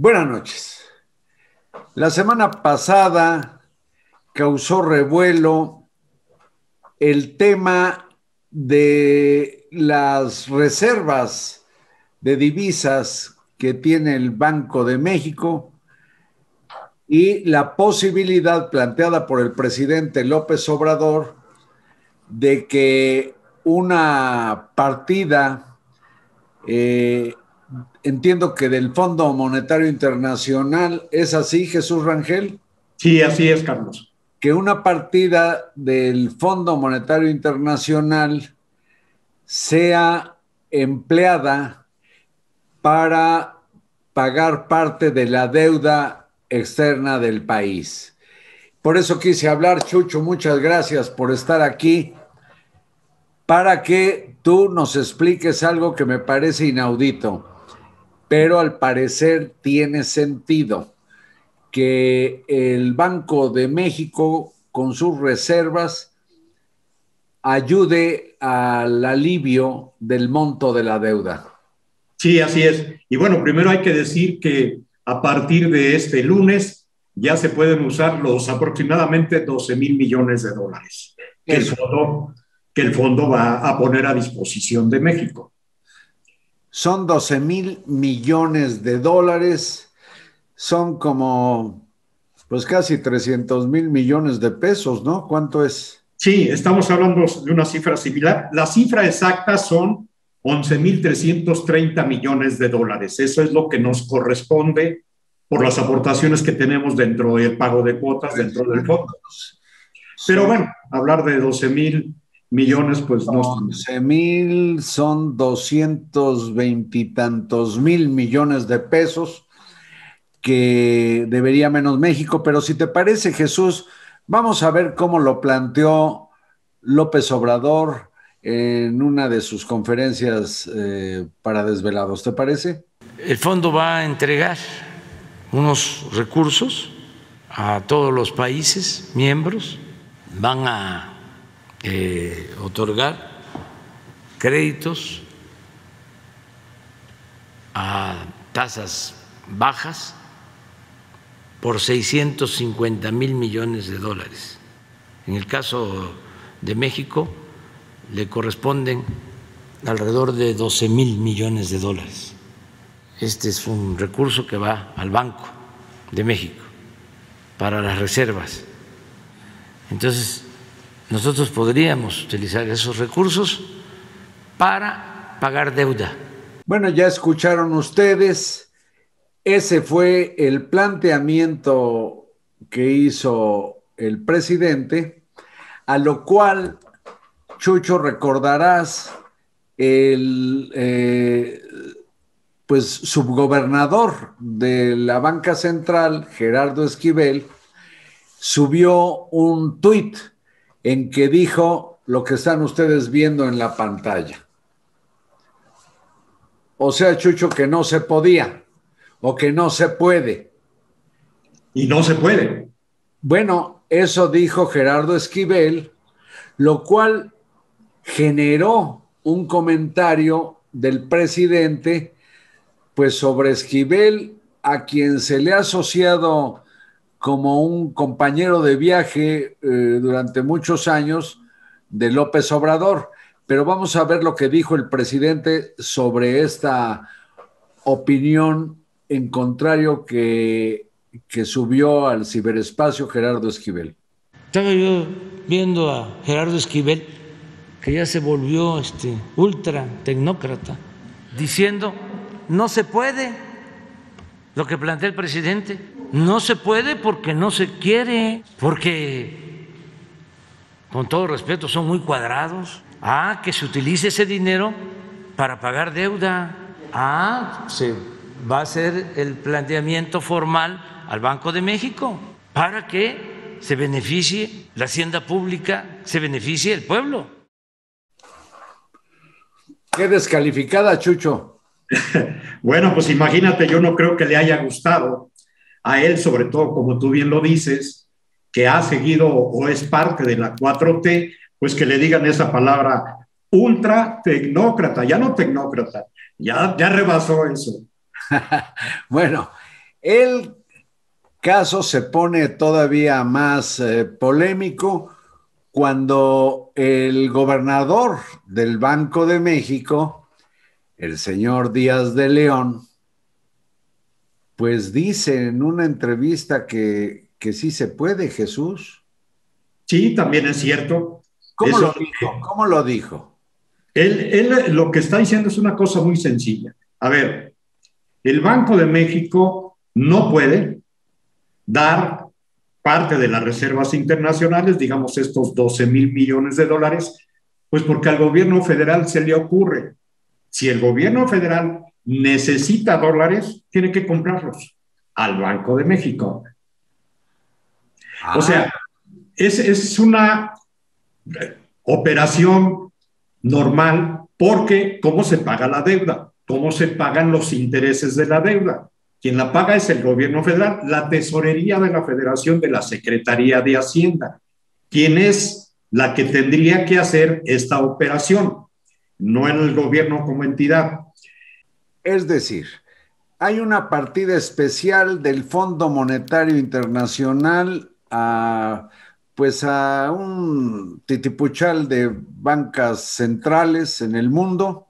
Buenas noches. La semana pasada causó revuelo el tema de las reservas de divisas que tiene el Banco de México y la posibilidad planteada por el presidente López Obrador de que una partida, entiendo que del Fondo Monetario Internacional, ¿es así, Jesús Rangel? Sí, así es, Carlos. Que una partida del Fondo Monetario Internacional sea empleada para pagar parte de la deuda externa del país. Por eso quise hablar, Chucho, muchas gracias por estar aquí, para que tú nos expliques algo que me parece inaudito, pero al parecer tiene sentido, que el Banco de México, con sus reservas, ayude al alivio del monto de la deuda. Sí, así es. Y bueno, primero hay que decir que a partir de este lunes ya se pueden usar los aproximadamente 12,000 millones de dólares que Eso. que el fondo va a poner a disposición de México. Son 12,000 millones de dólares, son como, pues casi 300,000 millones de pesos, ¿no? ¿Cuánto es? Sí, estamos hablando de una cifra similar. La cifra exacta son 11,330 millones de dólares. Eso es lo que nos corresponde por las aportaciones que tenemos dentro del pago de cuotas dentro del fondo. Pero Son bueno, hablar de 12,000 millones, pues no. 11,000, son 220 y tantos mil millones de pesos que debería menos México, pero si te parece, Jesús, vamos a ver cómo lo planteó López Obrador en una de sus conferencias para desvelados, ¿te parece? El fondo va a entregar unos recursos a todos los países miembros, van a otorgar créditos a tasas bajas por 650,000 millones de dólares. En el caso de México le corresponden alrededor de 12,000 millones de dólares. Este es un recurso que va al Banco de México para las reservas. Entonces, nosotros podríamos utilizar esos recursos para pagar deuda. Bueno, ya escucharon ustedes, ese fue el planteamiento que hizo el presidente, a lo cual, Chucho, recordarás, el pues subgobernador de la banca central, Gerardo Esquivel, subió un tuit en que dijo lo que están ustedes viendo en la pantalla. O sea, Chucho, que no se podía o que no se puede. Y no se puede. Bueno, eso dijo Gerardo Esquivel, lo cual generó un comentario del presidente, pues sobre Esquivel, a quien se le ha asociado como un compañero de viaje durante muchos años de López Obrador. Pero vamos a ver lo que dijo el presidente sobre esta opinión en contrario que subió al ciberespacio Gerardo Esquivel. Estaba yo viendo a Gerardo Esquivel, que ya se volvió ultra tecnócrata, diciendo, no se puede lo que plantea el presidente, no se puede porque no se quiere, porque, con todo respeto, son muy cuadrados. Que se utilice ese dinero para pagar deuda. Se va a hacer el planteamiento formal al Banco de México para que se beneficie la hacienda pública, se beneficie el pueblo. Qué descalificada, Chucho. Bueno, pues imagínate, yo no creo que le haya gustado a él, sobre todo, como tú bien lo dices, que ha seguido o es parte de la 4T, pues que le digan esa palabra ultra tecnócrata, ya no tecnócrata, ya rebasó eso. Bueno, El caso se pone todavía más polémico cuando el gobernador del Banco de México, el señor Díaz de León, pues dice en una entrevista que sí se puede, Jesús. Sí, también es cierto. ¿Cómo Eso, lo dijo? ¿Cómo lo dijo? él lo que está diciendo es una cosa muy sencilla. A ver, el Banco de México no puede dar parte de las reservas internacionales, digamos estos 12,000 millones de dólares, pues porque al gobierno federal se le ocurre. Si el gobierno federal necesita dólares, tiene que comprarlos al Banco de México. O Ah, sea, es una operación normal porque ¿cómo se paga la deuda? ¿Cómo se pagan los intereses de la deuda? Quien la paga es el gobierno federal, la tesorería de la federación de la Secretaría de Hacienda, quien es la que tendría que hacer esta operación, no el gobierno como entidad. es decir, hay una partida especial del Fondo Monetario Internacional pues a un titipuchal de bancas centrales en el mundo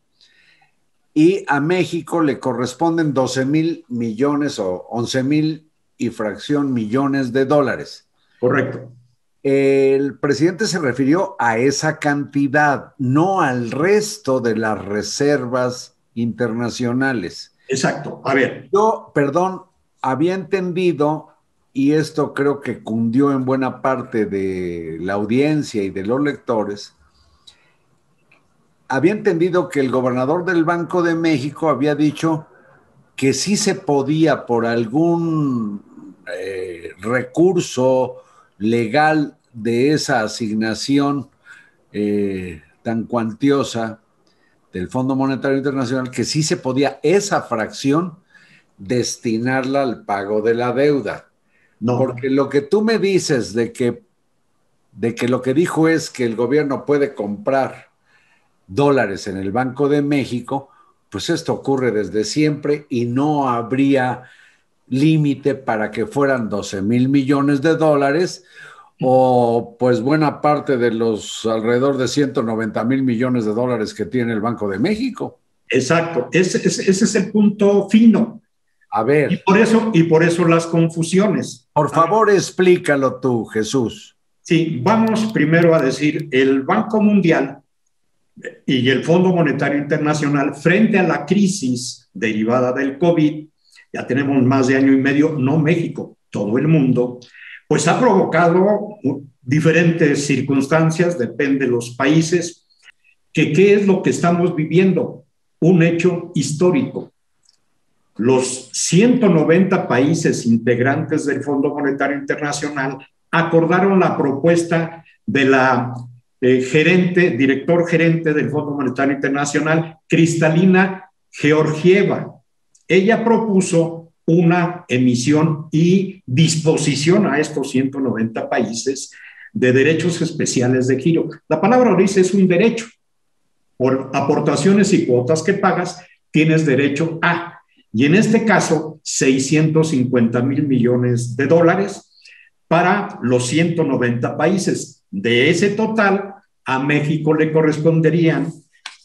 y a México le corresponden 12,000 millones o 11,000 y fracción millones de dólares. Correcto. El presidente se refirió a esa cantidad, no al resto de las reservas internacionales. Exacto. A ver. Yo, perdón, había entendido, y esto creo que cundió en buena parte de la audiencia y de los lectores, había entendido que el gobernador del Banco de México había dicho que sí se podía por algún recurso legal de esa asignación tan cuantiosa del Fondo Monetario Internacional, que sí se podía esa fracción destinarla al pago de la deuda. No. Porque lo que tú me dices de que lo que dijo es que el gobierno puede comprar dólares en el Banco de México, pues esto ocurre desde siempre y no habría límite para que fueran 12,000 millones de dólares o pues buena parte de los alrededor de 190,000 millones de dólares que tiene el Banco de México. Exacto. Ese es el punto fino. A ver. Y por eso las confusiones. Por favor, explícalo tú, Jesús. Sí, vamos primero a decir, el Banco Mundial y el Fondo Monetario Internacional, frente a la crisis derivada del COVID, ya tenemos más de año y medio, no México, todo el mundo, pues ha provocado diferentes circunstancias, depende de los países, que qué es lo que estamos viviendo, un hecho histórico. Los 190 países integrantes del Fondo Monetario Internacional acordaron la propuesta de la director gerente del Fondo Monetario Internacional, Kristalina Georgieva. Ella propuso una emisión y disposición a estos 190 países de derechos especiales de giro. La palabra dice es un derecho. Por aportaciones y cuotas que pagas, tienes derecho a. Y en este caso, 650,000 millones de dólares para los 190 países. De ese total, a México le corresponderían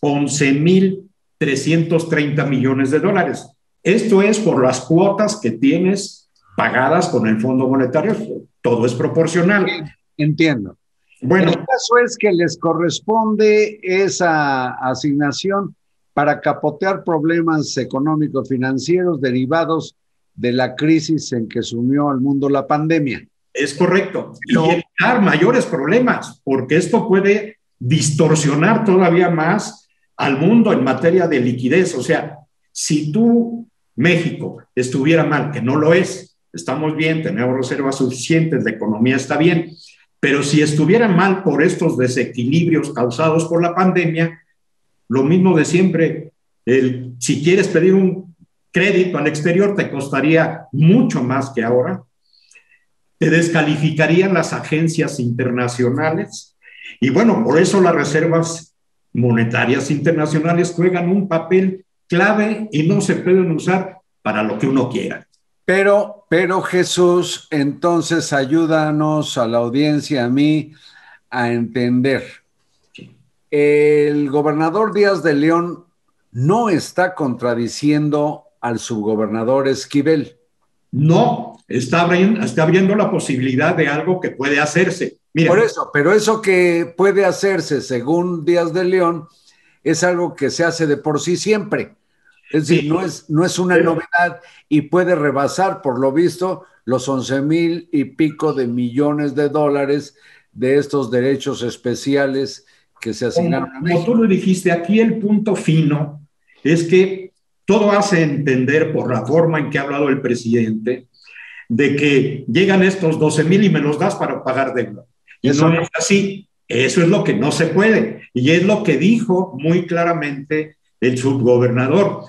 11,330 millones de dólares. Esto es por las cuotas que tienes pagadas con el Fondo Monetario. Todo es proporcional. Entiendo. Bueno, el caso es que les corresponde esa asignación para capotear problemas económicos financieros derivados de la crisis en que sumió al mundo la pandemia. Es correcto. Y evitar mayores problemas, porque esto puede distorsionar todavía más al mundo en materia de liquidez. O sea, si tú, México, estuviera mal, que no lo es, estamos bien, tenemos reservas suficientes, la economía está bien, pero si estuviera mal por estos desequilibrios causados por la pandemia, lo mismo de siempre, si quieres pedir un crédito al exterior te costaría mucho más que ahora, te descalificarían las agencias internacionales y bueno, por eso las reservas monetarias internacionales juegan un papel clave y no se pueden usar para lo que uno quiera. Pero Jesús, entonces ayúdanos a la audiencia, a mí, a entender. El gobernador Díaz de León no está contradiciendo al subgobernador Esquivel. No, está abriendo la posibilidad de algo que puede hacerse. Mira, por eso, pero eso que puede hacerse, según Díaz de León, es algo que se hace de por sí siempre. Es decir, sí, no es una novedad y puede rebasar, por lo visto, los 11,000 y pico de millones de dólares de estos derechos especiales que se asignaron a como tú México. lo dijiste, aquí el punto fino es que todo hace entender por la forma en que ha hablado el presidente de que llegan estos 12,000 y me los das para pagar deuda. Y Eso no no. es así. Eso es lo que no se puede. Y es lo que dijo muy claramente el subgobernador.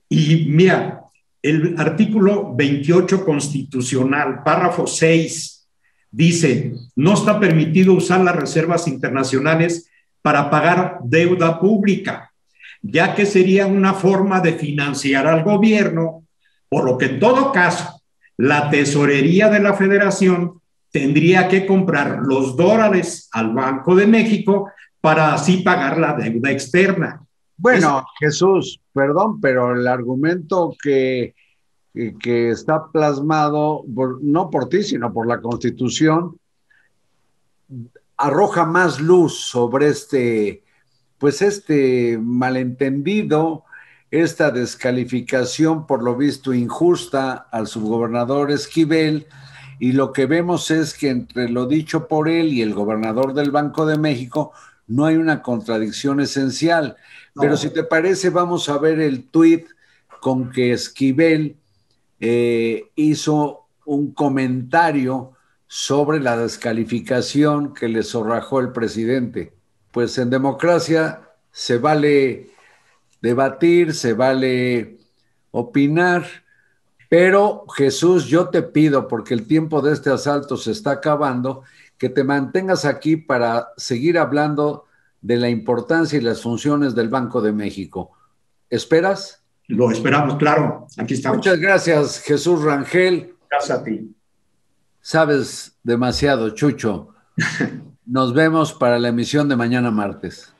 Y mira, el artículo 28 constitucional, párrafo 6, dice, no está permitido usar las reservas internacionales para pagar deuda pública, ya que sería una forma de financiar al gobierno, por lo que en todo caso, la tesorería de la federación tendría que comprar los dólares al Banco de México para así pagar la deuda externa. Bueno, Jesús, perdón, pero el argumento que está plasmado, no por ti, sino por la Constitución, arroja más luz sobre pues este malentendido, esta descalificación por lo visto injusta al subgobernador Esquivel, y lo que vemos es que entre lo dicho por él y el gobernador del Banco de México no hay una contradicción esencial. No. Pero si te parece, vamos a ver el tuit con que Esquivel hizo un comentario sobre la descalificación que le zorrajó el presidente. Pues en democracia se vale debatir, se vale opinar, pero Jesús, yo te pido, porque el tiempo de este asalto se está acabando, que te mantengas aquí para seguir hablando de la importancia y las funciones del Banco de México. ¿Esperas? Lo esperamos, claro. Aquí estamos. Muchas gracias, Jesús Rangel. Gracias a ti. Sabes demasiado, Chucho. Nos vemos para la emisión de mañana martes.